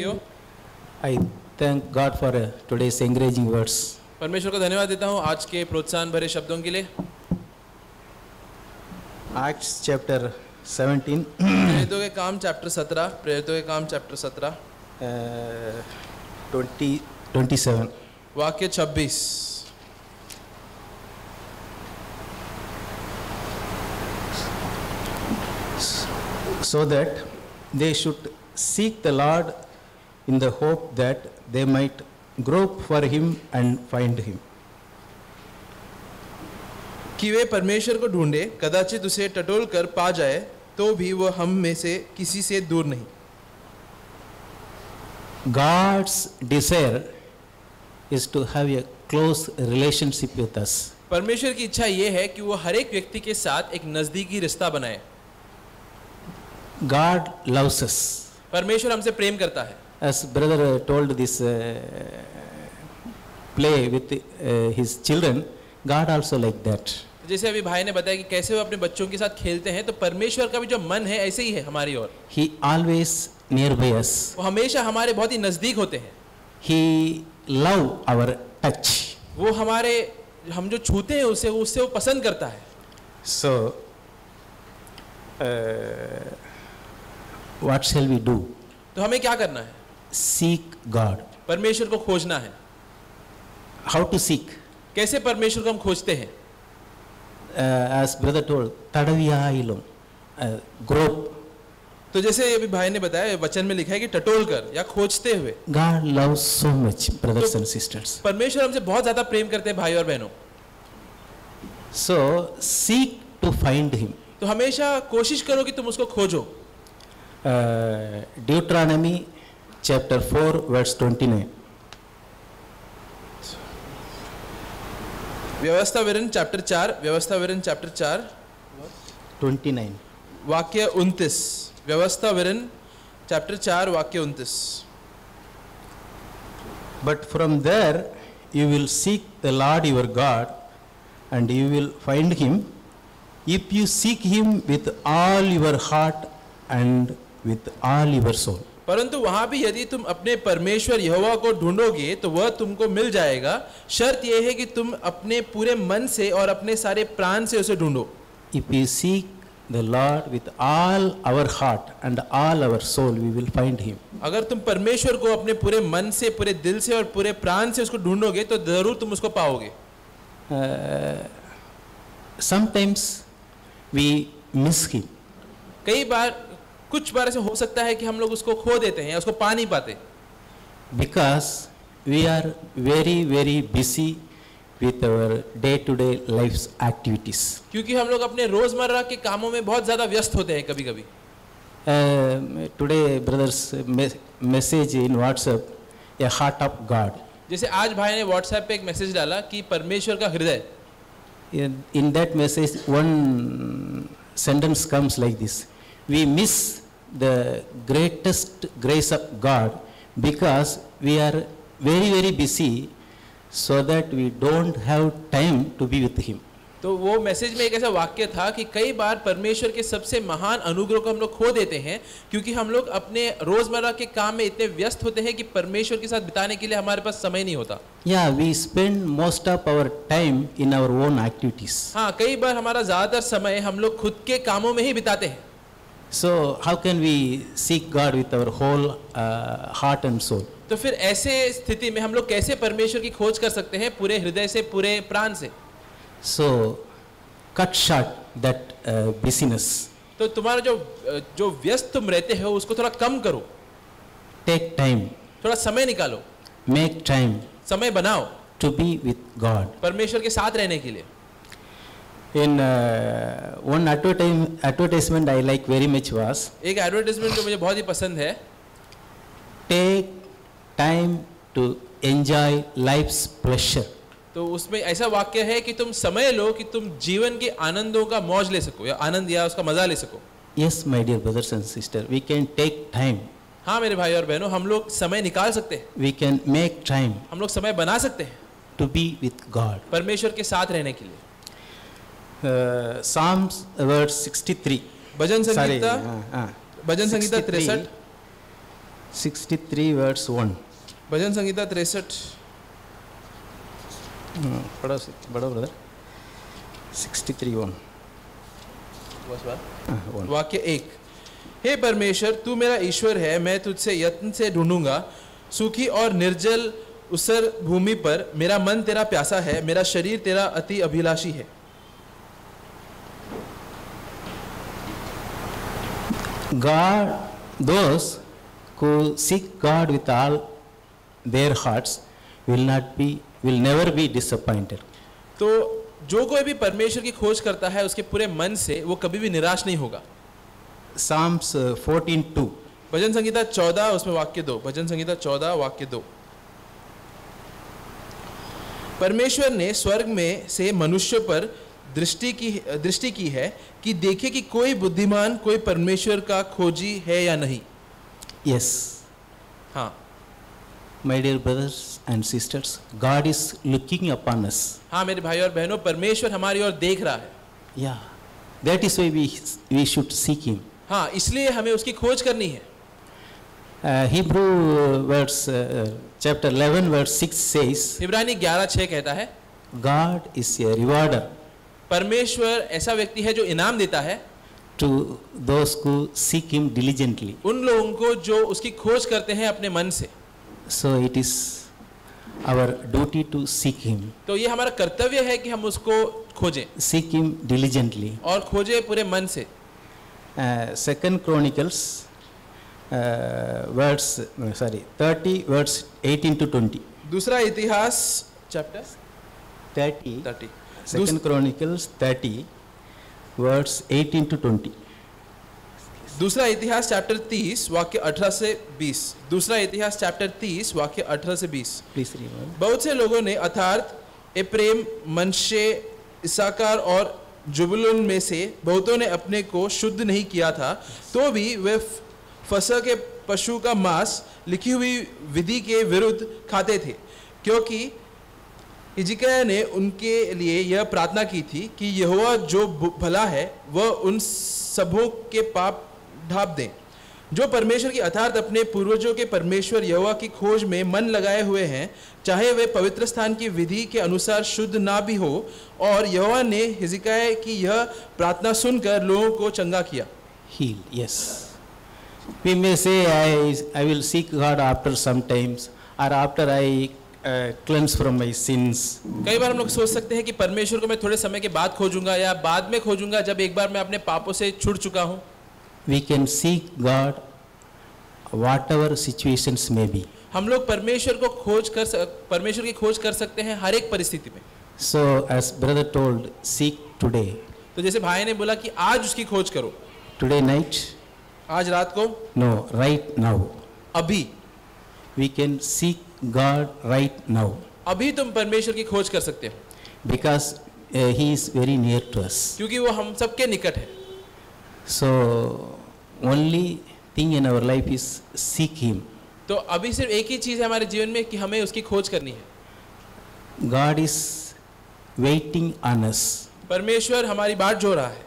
साथियों, I thank God for today's encouraging words. परमेश्वर को धन्यवाद देता हूँ आज के प्रोत्साहन भरे शब्दों के लिए। Acts chapter 17, प्रेरितों के काम चैप्टर 17, प्रेरितों के काम चैप्टर 17 27. वाक्य 26। So that they should seek the Lord in the hope that they might grope for him and find him. कि वे परमेश्वर को ढूंढे, कदाचित उसे टटोल कर पा जाए, तो भी वह हम में से किसी से दूर नहीं। God's desire is to have a close relationship with us. परमेश्वर की इच्छा ये है कि वो हर एक व्यक्ति के साथ एक नजदीकी रिश्ता बनाए। God loves us. परमेश्वर हमसे प्रेम करता है। As brother told this play with his children, God also like that. जैसे अभी भाई ने बताया कि कैसे वो अपने बच्चों के साथ खेलते हैं, तो परमेश्वर का भी जो मन है ऐसे ही है हमारी ओर। He always nearby us. वो हमेशा हमारे बहुत ही नजदीक होते हैं। He love our touch. वो हमारे हम जो छूते हैं उससे वो पसंद करता है। So what shall we do? तो हमें क्या करना है? Seek God. परमेश्वर को खोजना है। How to seek? कैसे परमेश्वर को हम खोजते हैं? As brother told, tadaviya ilum, grope. तो जैसे अभी भाई ने बताया, वचन में लिखा है कि टटोल कर या खोजते हुए। God loves so much, brothers and sisters. परमेश्वर हमसे बहुत ज्यादा प्रेम करते हैं भाई और बहनों। So seek to find him. तो हमेशा कोशिश करो कि तुम उसको खोजो। Deuteronomy chapter 4 verse 29. व्यवस्था विवरण चैप्टर 4 29. वाक्य 29। व्यवस्था विवरण चैप्टर 4 वाक्य 29। But from there you will seek the Lord your God, and you will find him if you seek him with all your heart and with all your soul. परंतु वहां भी यदि तुम अपने परमेश्वर यहोवा को ढूंढोगे तो वह तुमको मिल जाएगा। शर्त यह है कि तुम अपने पूरे मन से और अपने सारे प्राण से उसे ढूंढो। If we seek the Lord with all our heart and all our soul, we will find him. अगर तुम परमेश्वर को अपने पूरे मन से, पूरे दिल से और पूरे प्राण से उसको ढूंढोगे तो जरूर तुम उसको पाओगे। Sometimes we miss him. कई बार, कुछ बार ऐसे हो सकता है कि हम लोग उसको खो देते हैं या उसको पा नहीं पाते। Because we are very very busy with our day-to-day life's activities. क्योंकि हम लोग अपने रोजमर्रा के कामों में बहुत ज्यादा व्यस्त होते हैं कभी कभी। Today brother's message in WhatsApp, a heart of God. जैसे आज भाई ने व्हाट्सएप पे एक मैसेज डाला कि परमेश्वर का हृदय। In that message one sentence comes like this: we miss the greatest grace of God because we are very very busy, so that we don't have time to be with him. तो वो message में एक ऐसा वाक्य था कि कई बार परमेश्वर के सबसे महान अनुग्रह को हम लोग खो देते हैं, क्योंकि हम लोग अपने रोजमर्रा के काम में इतने व्यस्त होते हैं कि परमेश्वर के साथ बिताने के लिए हमारे पास समय नहीं होता। Yeah, we spend most of our time in our own activities. हाँ, कई बार हमारा ज्यादातर समय हम लोग खुद के कामों में ही बिताते हैं। So how can we seek God with our whole heart and soul? तो फिर ऐसे स्थिति में हम लोग कैसे परमेश्वर की खोज कर सकते हैं पूरे हृदय से, पूरे प्राण से? So cut short that busyness. तो तुम्हारा जो व्यस्त तुम रहते हो उसको थोड़ा कम करो। Take time. थोड़ा समय निकालो। Make time. समय बनाओ to be with God. परमेश्वर के साथ रहने के लिए। In one advertisement I like very much was, एक एडवर्टाइजमेंट जो मुझे बहुत ही पसंद है, take time to enjoy life's pleasure. तो उसमें ऐसा वाक्य है कि तुम समय लो कि तुम जीवन के आनंदों का मौज ले सको या आनंद या उसका मजा ले सको। Yes, my dear brothers and sisters, we can take time. हाँ मेरे भाई और बहनों, हम लोग समय निकाल सकते हैं। We can make time हम लोग समय बना सकते हैं to be with God. परमेश्वर के साथ रहने के लिए। Psalms verse 63. भजन संगीता 63। 63 verse 1. भजन संहिता 63 बड़ा ब्रदर 63 1. वाक्य 1। हे परमेश्वर, तू मेरा ईश्वर है, मैं तुझसे यत्न से ढूंढूंगा। सूखी और निर्जल उसर भूमि पर मेरा मन तेरा प्यासा है, मेरा शरीर तेरा अति अभिलाषी है। God, those who seek God with all their hearts will never be disappointed. तो जो कोई भी परमेश्वर की खोज करता है उसके पूरे मन से, वो कभी भी निराश नहीं होगा। Psalms 14:2. भजन संहिता 14 उसमें वाक्य 2। भजन संहिता 14 वाक्य 2। परमेश्वर ने स्वर्ग में से मनुष्य पर दृष्टि की है कि देखे कि कोई बुद्धिमान, कोई परमेश्वर का खोजी है या नहीं। Yes. हाँ My dear brothers and sisters, God is looking upon us. हाँ मेरे भाई और बहनों, परमेश्वर हमारी ओर देख रहा है। Yeah. That is why we should seek Him. हाँ, इसलिए हमें उसकी खोज करनी है। Hebrew chapter 11 verse 6 says, इब्रानी 11:6 कहता है, God is a rewarder परमेश्वर ऐसा व्यक्ति है जो इनाम देता है to those who seek Him diligently. उन लोगों को जो उसकी खोज करते हैं अपने मन से। So it is our duty to seek Him. तो ये हमारा कर्तव्य है कि हम उसको खोजें। Seek Him diligently. और खोजें पूरे मन से। Second Chronicles 30 verse 18 to 20. दूसरा इतिहास chapter 30. Second Chronicles 30 verse 18 to 20. दूसरा इतिहास चैप्टर 30 वाक्य 18 से 20। दूसरा इतिहास चैप्टर 30 वाक्य 18 से 20। Please read. बहुत से लोगों ने अर्थात एप्रेम, मनशे, इसाकार और जुबुलून में से बहुतों ने अपने को शुद्ध नहीं किया था, तो भी वे फसह के पशु का मांस लिखी हुई विधि के विरुद्ध खाते थे, क्योंकि हिजकिय्याह ने उनके लिए यह प्रार्थना की थी कि यहोवा जो भला है वह उन सबों के पाप ढाँप दें, जो परमेश्वर की अर्थात अपने पूर्वजों के परमेश्वर यहोवा की खोज में मन लगाए हुए हैं, चाहे वे पवित्र स्थान की विधि के अनुसार शुद्ध ना भी हो। और यहोवा ने हिजकिय्याह की यह प्रार्थना सुनकर लोगों को चंगा किया। Heal, yes. We may say, I will seek God after some times, or after I cleanse from my sins. कई बार हम लोग सोच सकते हैं कि परमेश्वर को मैं थोड़े समय के बाद खोजूंगा या बाद में खोजूंगा जब एक बार मैं अपने पापों से छूट चुका हूँ। We can seek God whatever situations may be. हम लोग परमेश्वर की खोज कर सकते हैं हर एक परिस्थिति में। So as brother told, seek today. तो जैसे भाई ने बोला कि आज उसकी खोज करो। Today night? आज रात को? No, right now. अभी। We can seek God right now. अभी तुम परमेश्वर की खोज कर सकते हो। Because He is very near to us. क्योंकि वो हम सबके निकट है। So only thing in our life is seek Him. तो अभी सिर्फ एक ही चीज है हमारे जीवन में कि हमें उसकी खोज करनी है। God is waiting on us. परमेश्वर हमारी बाट जो रहा है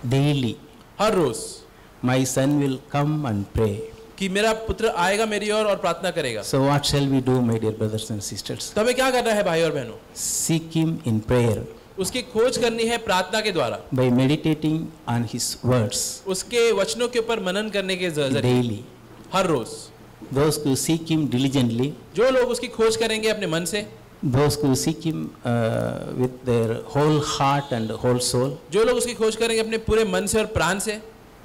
daily. Her rose. My son will come and pray. कि मेरा पुत्र आएगा मेरी ओर और प्रार्थना करेगा। So what shall we do, my dear brothers and sisters? तो हमें क्या करना है भाई और बहनों? Seek Him in prayer. उसकी खोज करनी है प्रार्थना के द्वारा। By meditating on His words. उसके वचनों के ऊपर मनन करने के जरिए। Daily. Her rose. Those who seek Him diligently. जो लोग उसकी खोज करेंगे अपने मन से। Those who seek Him with their whole heart and whole soul. जो लोग उसकी खोज करेंगे अपने पूरे मन से और प्राण से।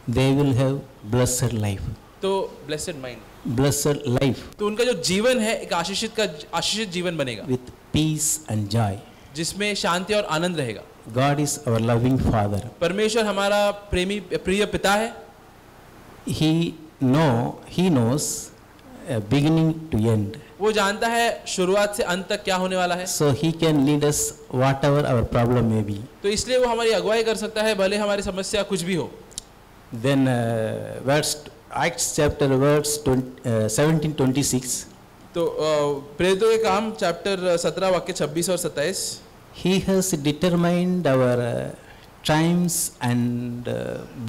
They will have blessed life. तो blessed mind. Blessed life. तो उनका जो जीवन है एक आशीषित जीवन बनेगा। With peace and joy. जिसमें शांति और आनंद रहेगा। God is our loving Father. परमेश्वर हमारा प्रिय पिता है। He knows beginning to end. वो जानता है शुरुआत से अंत तक क्या होने वाला है। So He can lead us whatever our problem may be. तो इसलिए वो हमारी अगुवाई कर सकता है भले हमारी समस्या कुछ भी हो। Then Acts chapter verse 17-26. तो प्रेरितों के काम चैप्टर 17 वाक्य 26 और 27। He has determined our times and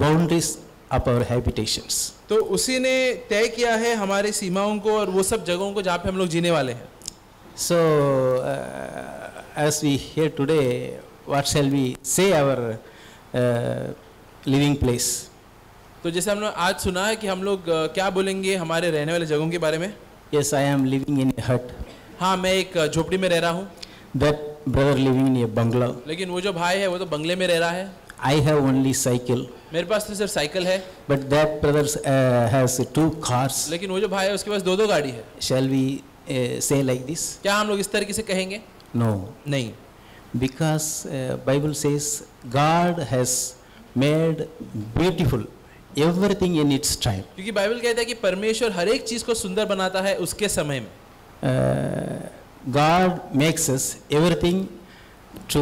boundaries of our habitations. तो उसी ने तय किया है हमारे सीमाओं को और वो सब जगहों को जहाँ पे हम लोग जीने वाले हैं. So, as we hear today, what shall we say our living place? तो जैसे हमने आज सुना है कि हम लोग क्या बोलेंगे हमारे रहने वाले जगहों के बारे में. Yes, I am living in a hut. हाँ, मैं एक झोपड़ी में रह रहा हूँ. That brother living in a bungalow. लेकिन वो जो भाई है वो तो बंगले में रह रहा है. I have only cycle. मेरे पास तो सिर्फ साइकिल है. But that brother has 2 cars. लेकिन वो जो भाई है उसके पास 2 गाड़ी है. Shall we say like this? क्या हम लोग इस तरीके से कहेंगे? No. नहीं. Because Bible says God has made beautiful everything in its time. क्योंकि बाइबल कहता है कि परमेश्वर हर एक चीज को सुंदर बनाता है उसके समय में. God makes us everything to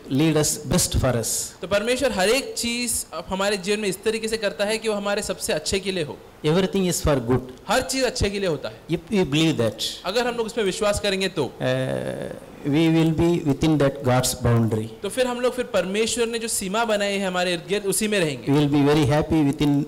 lead us best for us. तो परमेश्वर हर एक चीज हमारे जीवन में इस तरीके से करता है कि वो हमारे सबसे अच्छे के लिए हो. Everything is for good. हर चीज अच्छे के लिए होता है. If we believe that, अगर हम लोग उसमें विश्वास करेंगे तो we will be within that God's boundary. तो फिर हम लोग फिर परमेश्वर ने जो सीमा बनाई है हमारे इर्द गिर्द उसी में रहेंगे. We will be very happy within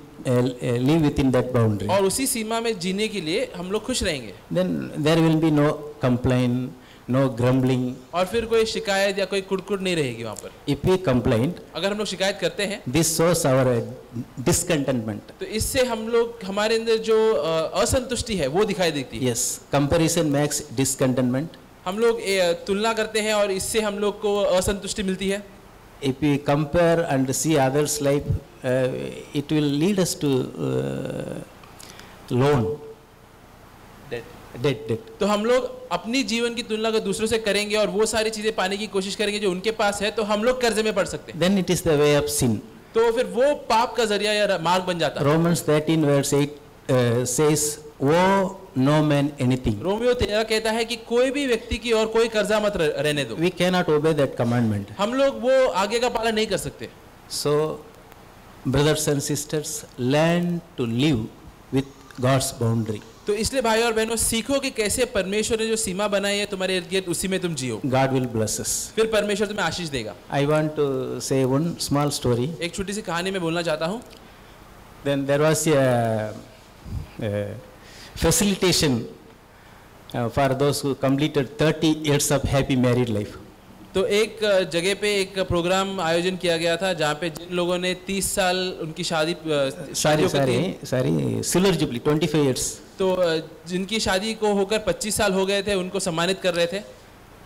live within that boundary. और उसी सीमा में जीने के लिए हम लोग खुश रहेंगे. Then there will be no complaint, no grumbling. और फिर कोई शिकायत या कोई कुड़कुड़ नहीं रहेगी वहाँ पर. If we complain, अगर हम लोग शिकायत करते हैं, this shows our discontentment. तो इससे हम लोग हमारे अंदर जो असंतुष्टि है वो दिखाई देती है. Yes, comparison makes discontentment. हम लोग तुलना करते हैं और इससे हम लोग को असंतुष्टि मिलती है. If we compare and see others' life, it will lead us to loan. Debt. तो हम लोग अपनी जीवन की तुलना को दूसरों से करेंगे और वो सारी चीजें पाने की कोशिश करेंगे जो उनके पास है, तो हम लोग कर्जे में पड़ सकते हैं. Then it is the way of sin. तो फिर वो पाप का जरिया या मार्ग बन जाता है. Romans 13 verse 8 says, "Owe no man anything." Romeo 13 कहता है कि कोई भी व्यक्ति की और कोई कर्जा मत रहने दो. We cannot obey that commandment. हम लोग वो आगे का पालन नहीं कर सकते. So, brothers and sisters, learn to live with God's boundary. तो इसलिए भाई और बहनों सीखो कि कैसे परमेश्वर ने जो सीमा बनाई है तुम्हारे इर्द गिर्द उसी में तुम जियो. God will bless us. फिर परमेश्वर तुम्हें आशीष देगा. I want to say one small story. एक छोटी सी कहानी मैं बोलना चाहता हूँ. Then there was a facilitation for those who completed 30 years of happy married life. तो एक जगह पे एक प्रोग्राम आयोजन किया गया था जहाँ पे जिन लोगों ने 30 साल उनकी शादी Silver Jubilee 25 years. तो जिनकी शादी को होकर 25 साल हो गए थे उनको सम्मानित कर रहे थे.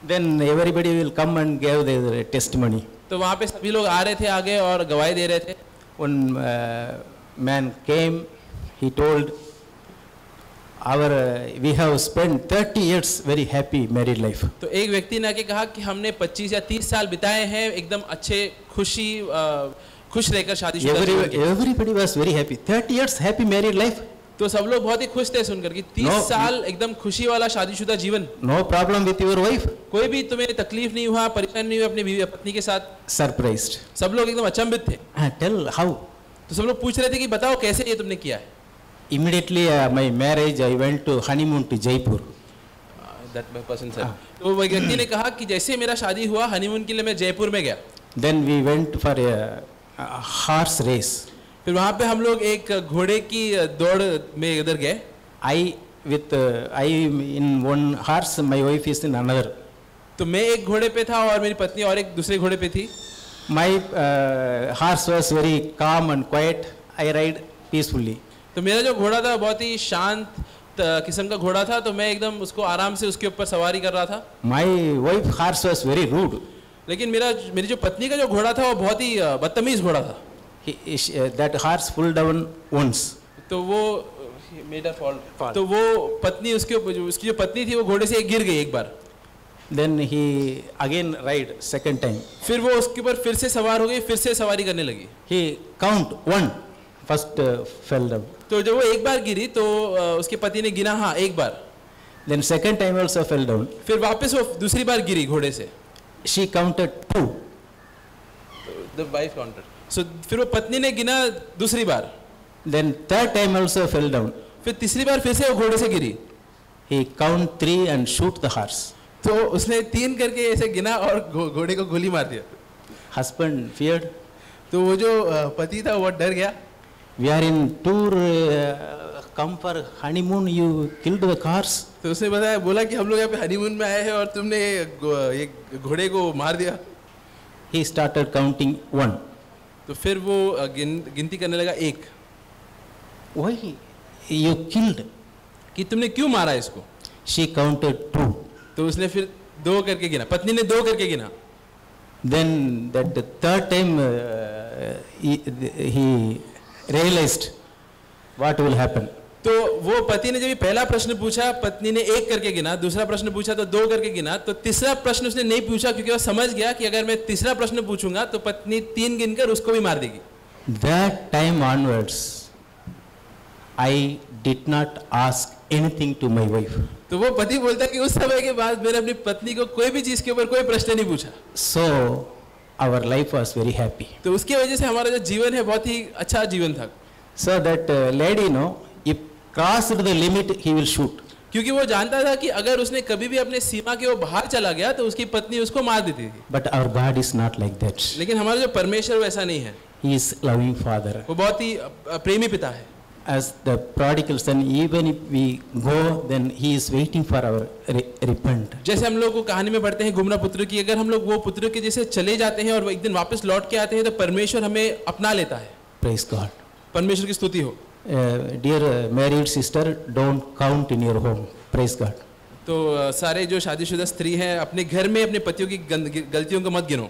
Then everybody will come and give their testimony. तो वहाँ पे सभी लोग आ रहे थे आगे और गवाही दे रहे थे. One man came, he told, we have spent 30 years very happy married life. तो एक व्यक्ति ने आके कहा कि हमने 25 या 30 साल बिताए हैं एकदम अच्छे खुश रहकर शादीशुदा जीवन के. Everybody was very happy. 30 years happy married life. तो सब लोग बहुत ही खुश थे सुनकर कि 30 साल एकदम खुशी वाला शादीशुदा जीवन. No problem with your wife. कोई भी तुम्हें तकलीफ नहीं हुआ, परेशानी नहीं हुई अपनी बीवी पत्नी के साथ. Surprised. सब लोग एकदम अचंभित थे. Tell how. तो सब लोग पूछ रहे थे कि बताओ कैसे ये तुमने किया है. Immediately my marriage, I went to honeymoon to Jaipur. That person said. तो वो व्यक्ति ने कहा कि जैसे मेरा शादी हुआ हनीमून के लिए मैं जयपुर में गया. Then we went for a horse race. फिर वहाँ पे हम लोग एक घोड़े की दौड़ में इधर गए. I in one horse, my wife is in another. तो मैं एक घोड़े पे था और मेरी पत्नी और एक दूसरे घोड़े पे थी. My horse was very calm and quiet. I ride peacefully. तो मेरा जो घोड़ा था बहुत ही शांत किस्म का घोड़ा था, तो मैं एकदम उसको आराम से उसके ऊपर सवारी कर रहा था. My wife horse was very rude. लेकिन मेरी जो पत्नी का जो घोड़ा था वो बहुत ही बदतमीज घोड़ा था. That horse fell down once. तो वो तो वो पत्नी उसकी जो पत्नी थी वो घोड़े से गिर गई एक बार. Then he again ride second time. फिर वो उसके ऊपर फिर से सवार हो गई, फिर से सवारी करने लगी. He count one. First fell down. तो जब वो एक बार गिरी तो उसके पति ने गिना हाँ एक बार. Then second time also fell down. फिर वापस वो दूसरी बार गिरी घोड़े से. She counted 2. The wife counted. So फिर वो पत्नी ने गिना दूसरी बार. Then third time also fell down. फिर तीसरी बार फिर से वो घोड़े से गिरी. He count 3 and shoot the horse. तो उसने 3 करके ऐसे गिना और घोड़े को गोली मार दिया. Husband feared. तो वो जो पति था वो डर गया. We are in tour, come for honeymoon, you killed the cars. तो उसने बोला कि हम लोग यहाँ पे हनीमून में आए हैं और तुमने ये घोड़े को मार दिया. He started counting 1. तो फिर वो गिनती करने लगा 1. Why you killed? कि तुमने क्यों मारा इसको? She counted 2. तो उसने फिर 2 करके गिना, पत्नी ने 2 करके गिना. Then that the third time he realized what will happen. तो वो पति ने जब पहला प्रश्न पूछा, पत्नी ने 1 करके गिना, दूसरा प्रश्न पूछा तो 2 करके गिना, तो तीसरा प्रश्न उसने नहीं पूछा क्योंकि वो समझ गया कि अगर मैं तीसरा प्रश्न पूछूंगा तो पत्नी 3 गिनकर उसको भी मार देगी. That time onwards, I did not ask anything to my wife. तो वो पति बोलता है कि उस समय के बाद मैंने अपनी पत्नी को कोई भी चीज के ऊपर कोई प्रश्न नहीं पूछा. So our life was very happy. तो उसकी वजह से हमारा जो जीवन है बहुत ही अच्छा जीवन था. So that lady, if crossed the limit, he will shoot. क्योंकि वो जानता था कि अगर उसने कभी भी अपने सीमा के वो बाहर चला गया तो उसकी पत्नी उसको मार देती थी. But our God is not like that. लेकिन हमारा जो परमेश्वर वैसा नहीं है. He is loving Father. वो बहुत ही प्रेमी पिता है. As the prodigal son, even if we go, then he is waiting for our repent. जैसे हम लोग को कहानी में पढ़ते हैं गुमराह पुत्र की, अगर हम लोग वो पुत्र के जैसे चले जाते हैं और वो एक दिन वापस लौट के आते हैं तो परमेश्वर हमें अपना लेता है. Praise God. परमेश्वर की स्तुति हो. Dear married sister, don't count in your home. Praise God. तो सारे जो शादीशुदा स्त्री हैं अपने घर में अपने पतियों की गलतियों को मत गिनो.